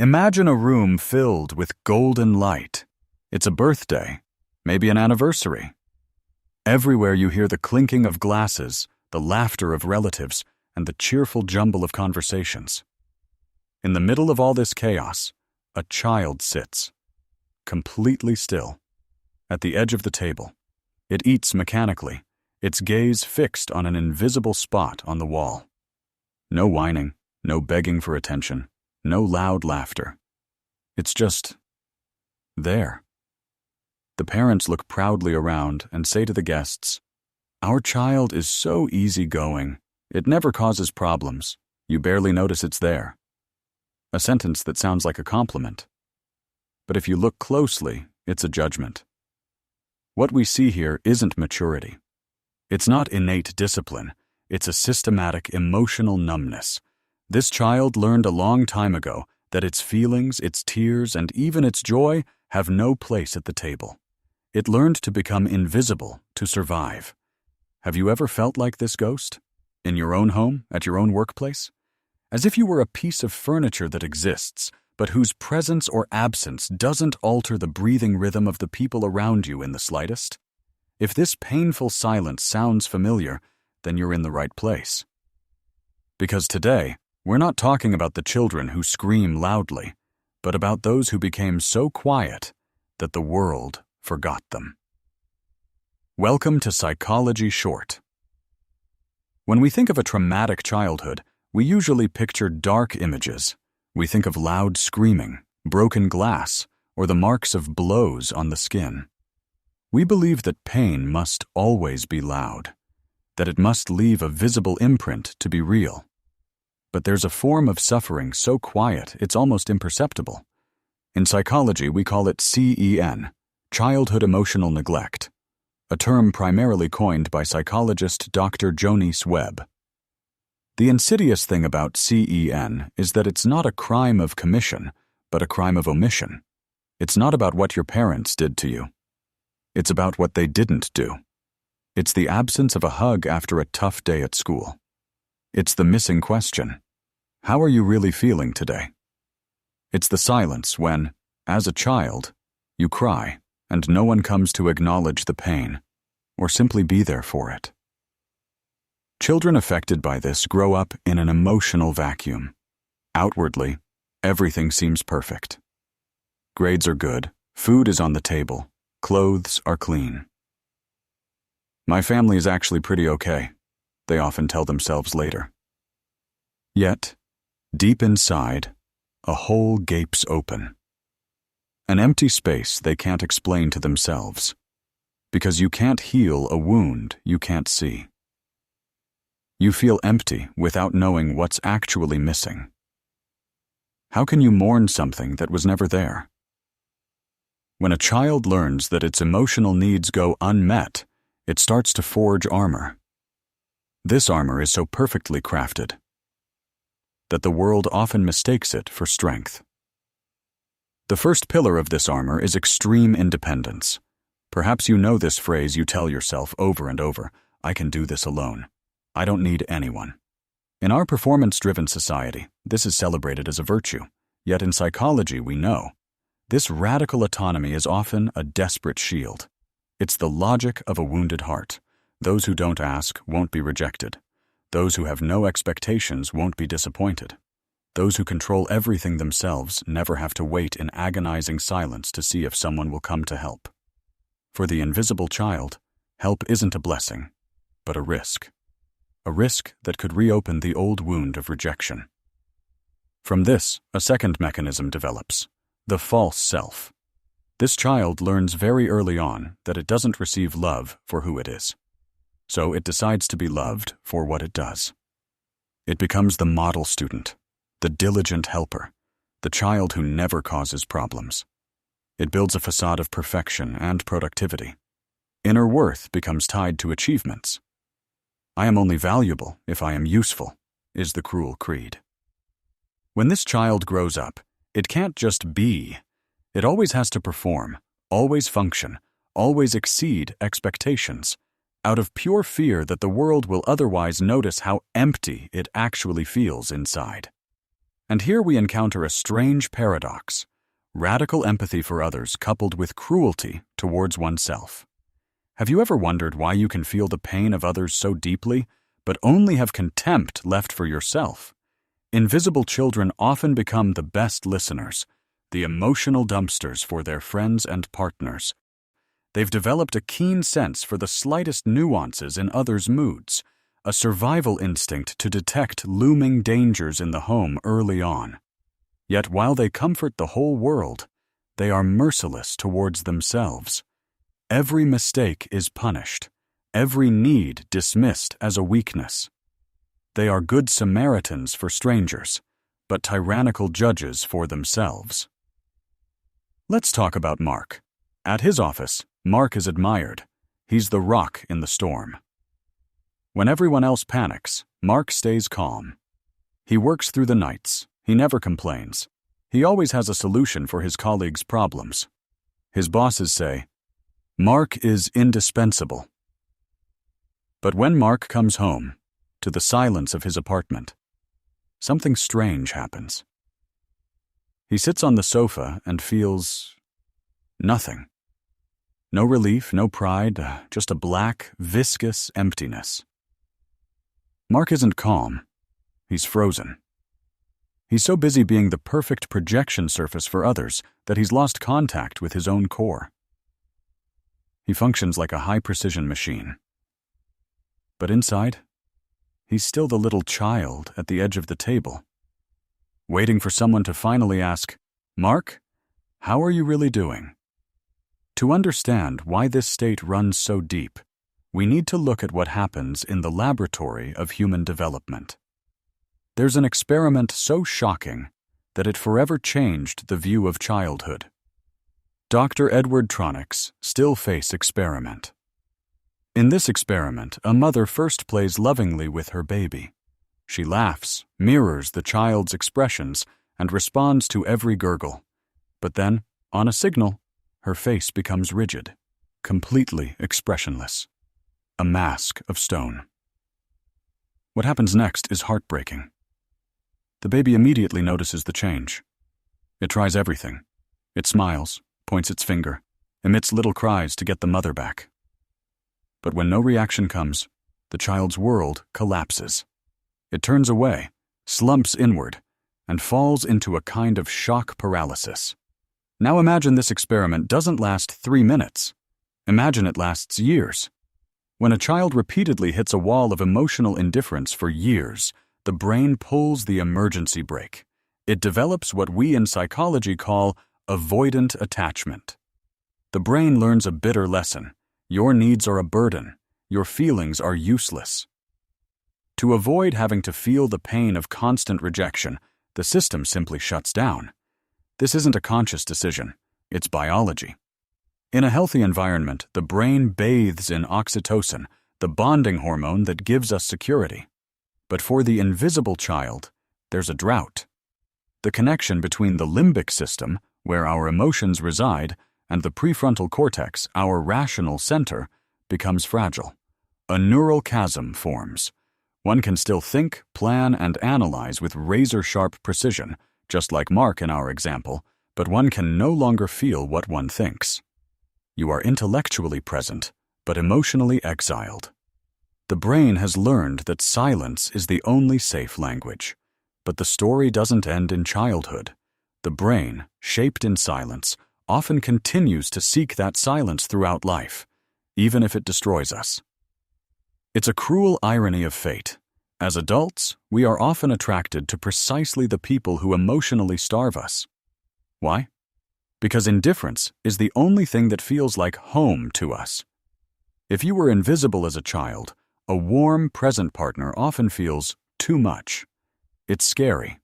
Imagine a room filled with golden light. It's a birthday, maybe an anniversary. Everywhere you hear the clinking of glasses, the laughter of relatives, and the cheerful jumble of conversations. In the middle of all this chaos, a child sits, completely still, at the edge of the table. It eats mechanically, its gaze fixed on an invisible spot on the wall. No whining, no begging for attention, no loud laughter. It's just there. The parents look proudly around and say to the guests, "Our child is so easygoing. It never causes problems. You barely notice it's there." A sentence that sounds like a compliment. But if you look closely, it's a judgment. What we see here isn't maturity. It's not innate discipline. It's a systematic emotional numbness. This child learned a long time ago that its feelings, its tears, and even its joy have no place at the table. It learned to become invisible to survive. Have you ever felt like this ghost? In your own home, at your own workplace? As if you were a piece of furniture that exists, but whose presence or absence doesn't alter the breathing rhythm of the people around you in the slightest? If this painful silence sounds familiar, then you're in the right place. Because today, we're not talking about the children who scream loudly, but about those who became so quiet that the world forgot them. Welcome to Psychology Short. When we think of a traumatic childhood, we usually picture dark images. We think of loud screaming, broken glass, or the marks of blows on the skin. We believe that pain must always be loud, that it must leave a visible imprint to be real. But there's a form of suffering so quiet it's almost imperceptible. In psychology, we call it CEN, childhood emotional neglect, a term primarily coined by psychologist Dr. Jonas Webb. The insidious thing about CEN is that it's not a crime of commission, but a crime of omission. It's not about what your parents did to you. It's about what they didn't do. It's the absence of a hug after a tough day at school. It's the missing question. How are you really feeling today? It's the silence when, as a child, you cry and no one comes to acknowledge the pain or simply be there for it. Children affected by this grow up in an emotional vacuum. Outwardly, everything seems perfect. Grades are good, food is on the table, clothes are clean. "My family is actually pretty okay," they often tell themselves later. Yet, deep inside, a hole gapes open. An empty space they can't explain to themselves. Because you can't heal a wound you can't see. You feel empty without knowing what's actually missing. How can you mourn something that was never there? When a child learns that its emotional needs go unmet, it starts to forge armor. This armor is so perfectly crafted that the world often mistakes it for strength. The first pillar of this armor is extreme independence. Perhaps you know this phrase you tell yourself over and over: "I can do this alone. I don't need anyone." In our performance-driven society, this is celebrated as a virtue. Yet in psychology, we know this radical autonomy is often a desperate shield. It's the logic of a wounded heart. Those who don't ask won't be rejected. Those who have no expectations won't be disappointed. Those who control everything themselves never have to wait in agonizing silence to see if someone will come to help. For the invisible child, help isn't a blessing, but a risk. A risk that could reopen the old wound of rejection. From this, a second mechanism develops: the false self. This child learns very early on that it doesn't receive love for who it is. So it decides to be loved for what it does. It becomes the model student, the diligent helper, the child who never causes problems. It builds a facade of perfection and productivity. Inner worth becomes tied to achievements. "I am only valuable if I am useful," is the cruel creed. When this child grows up, it can't just be. It always has to perform, always function, always exceed expectations, out of pure fear that the world will otherwise notice how empty it actually feels inside. And here we encounter a strange paradox: radical empathy for others coupled with cruelty towards oneself. Have you ever wondered why you can feel the pain of others so deeply, but only have contempt left for yourself? Invisible children often become the best listeners, the emotional dumpsters for their friends and partners. They've developed a keen sense for the slightest nuances in others' moods, a survival instinct to detect looming dangers in the home early on. Yet while they comfort the whole world, they are merciless towards themselves. Every mistake is punished, every need dismissed as a weakness. They are good Samaritans for strangers, but tyrannical judges for themselves. Let's talk about Mark. At his office, Mark is admired. He's the rock in the storm. When everyone else panics, Mark stays calm. He works through the nights. He never complains. He always has a solution for his colleagues' problems. His bosses say, "Mark is indispensable." But when Mark comes home, to the silence of his apartment, something strange happens. He sits on the sofa and feels nothing. No relief, no pride, just a black, viscous emptiness. Mark isn't calm. He's frozen. He's so busy being the perfect projection surface for others that he's lost contact with his own core. He functions like a high-precision machine. But inside, he's still the little child at the edge of the table, waiting for someone to finally ask, "Mark, how are you really doing?" To understand why this state runs so deep, we need to look at what happens in the laboratory of human development. There's an experiment so shocking that it forever changed the view of childhood. Dr. Edward Tronick's Still Face experiment. In this experiment, a mother first plays lovingly with her baby. She laughs, mirrors the child's expressions, and responds to every gurgle. But then, on a signal, her face becomes rigid, completely expressionless, a mask of stone. What happens next is heartbreaking. The baby immediately notices the change. It tries everything. It smiles, points its finger, emits little cries to get the mother back. But when no reaction comes, the child's world collapses. It turns away, slumps inward, and falls into a kind of shock paralysis. Now imagine this experiment doesn't last 3 minutes. Imagine it lasts years. When a child repeatedly hits a wall of emotional indifference for years, the brain pulls the emergency brake. It develops what we in psychology call avoidant attachment. The brain learns a bitter lesson. Your needs are a burden. Your feelings are useless. To avoid having to feel the pain of constant rejection, the system simply shuts down. This isn't a conscious decision. It's biology. In a healthy environment, the brain bathes in oxytocin, the bonding hormone that gives us security. But for the invisible child, there's a drought. The connection between the limbic system, where our emotions reside, and the prefrontal cortex, our rational center, becomes fragile. A neural chasm forms. One can still think, plan, and analyze with razor-sharp precision, just like Mark in our example, but one can no longer feel what one thinks. You are intellectually present, but emotionally exiled. The brain has learned that silence is the only safe language. But the story doesn't end in childhood. The brain, shaped in silence, often continues to seek that silence throughout life, even if it destroys us. It's a cruel irony of fate. As adults, we are often attracted to precisely the people who emotionally starve us. Why? Because indifference is the only thing that feels like home to us. If you were invisible as a child, a warm, present partner often feels too much. It's scary.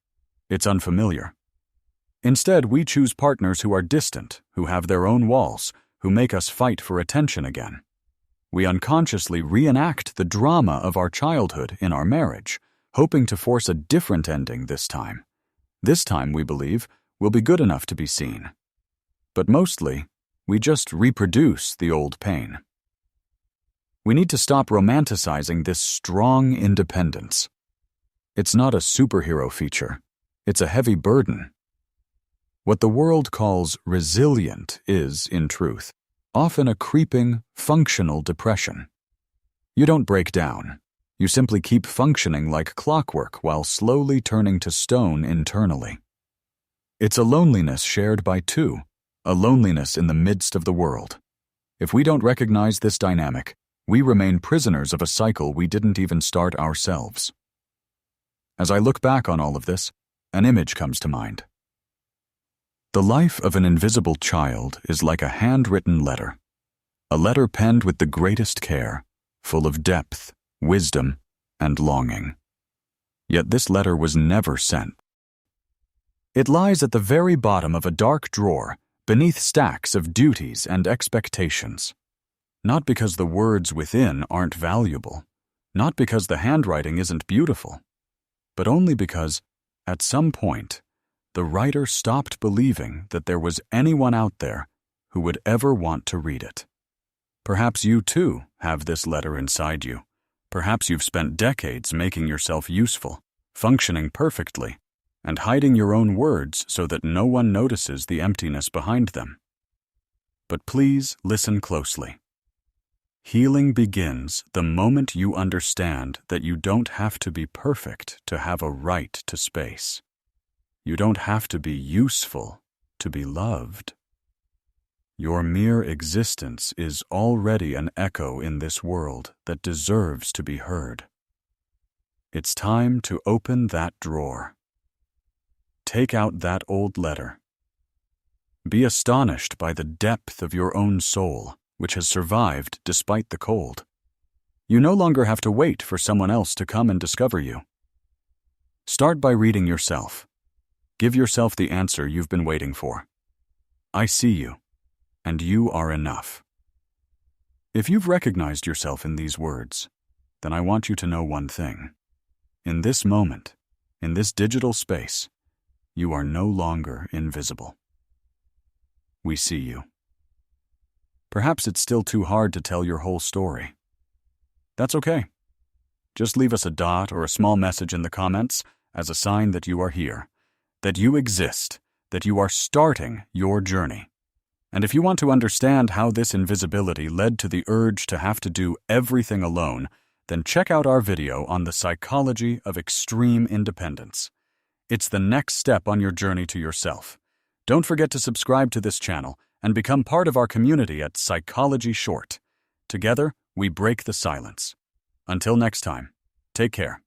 It's unfamiliar. Instead, we choose partners who are distant, who have their own walls, who make us fight for attention again. We unconsciously reenact the drama of our childhood in our marriage, hoping to force a different ending this time. This time, we believe, will be good enough to be seen. But mostly, we just reproduce the old pain. We need to stop romanticizing this strong independence. It's not a superhero feature. It's a heavy burden. What the world calls resilient is, in truth, often a creeping, functional depression. You don't break down. You simply keep functioning like clockwork while slowly turning to stone internally. It's a loneliness shared by two, a loneliness in the midst of the world. If we don't recognize this dynamic, we remain prisoners of a cycle we didn't even start ourselves. As I look back on all of this, an image comes to mind. The life of an invisible child is like a handwritten letter, a letter penned with the greatest care, full of depth, wisdom, and longing. Yet this letter was never sent. It lies at the very bottom of a dark drawer, beneath stacks of duties and expectations. Not because the words within aren't valuable, not because the handwriting isn't beautiful, but only because, at some point, the writer stopped believing that there was anyone out there who would ever want to read it. Perhaps you too have this letter inside you. Perhaps you've spent decades making yourself useful, functioning perfectly, and hiding your own words so that no one notices the emptiness behind them. But please listen closely. Healing begins the moment you understand that you don't have to be perfect to have a right to space. You don't have to be useful to be loved. Your mere existence is already an echo in this world that deserves to be heard. It's time to open that drawer. Take out that old letter. Be astonished by the depth of your own soul, which has survived despite the cold. You no longer have to wait for someone else to come and discover you. Start by reading yourself. Give yourself the answer you've been waiting for. I see you, and you are enough. If you've recognized yourself in these words, then I want you to know one thing. In this moment, in this digital space, you are no longer invisible. We see you. Perhaps it's still too hard to tell your whole story. That's okay. Just leave us a dot or a small message in the comments as a sign that you are here, that you exist, that you are starting your journey. And if you want to understand how this invisibility led to the urge to have to do everything alone, then check out our video on the psychology of extreme independence. It's the next step on your journey to yourself. Don't forget to subscribe to this channel and become part of our community at Psychology Short. Together, we break the silence. Until next time, take care.